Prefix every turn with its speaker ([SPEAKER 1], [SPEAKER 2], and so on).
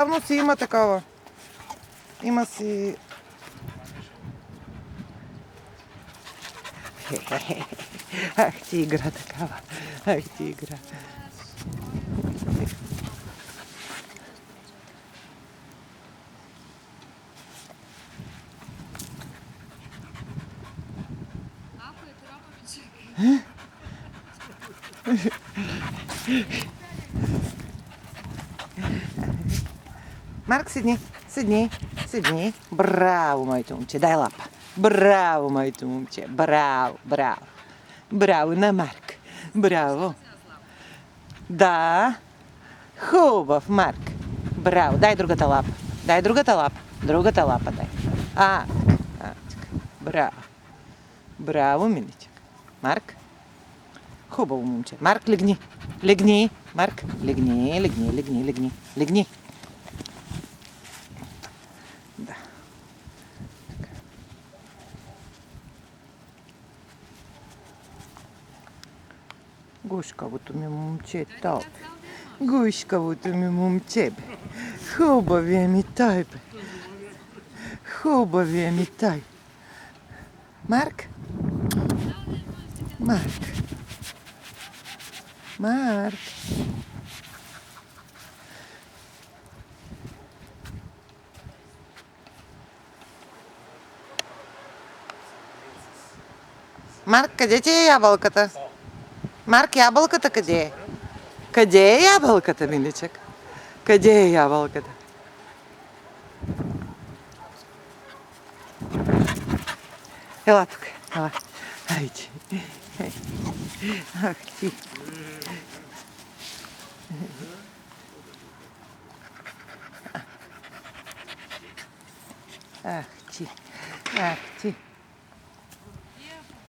[SPEAKER 1] Явно си има такова. Има си... Ах ти игра такава. Ах ти игра. Марк, седни, седни, седни. Браво, моето момче. Дай лапа. Браво, моето момче. Браво, браво. Браво на Марк. Браво. Да. Хубав, Марк. Браво. Дай другата лапа. Дай другата лапа. Другата лапа дай. Така. Браво. Браво, миничък. Марк. Хубаво, момче. Марк, легни. Легни. Марк, легни, легни, легни, легни. Легни. Да. Гушкавото ми момче, той. Гушкавото ми момче, бе. Хубавия ми той, бе. Хубавия ми той. Марк? Марк. Марк. Марк, къде ти е ябълката? Марк, ябълката къде е? Къде е ябълката, миличък? Къде е ябълката? Ела тук, ела. Айде. Ах ти. Ах ти. Ах ти.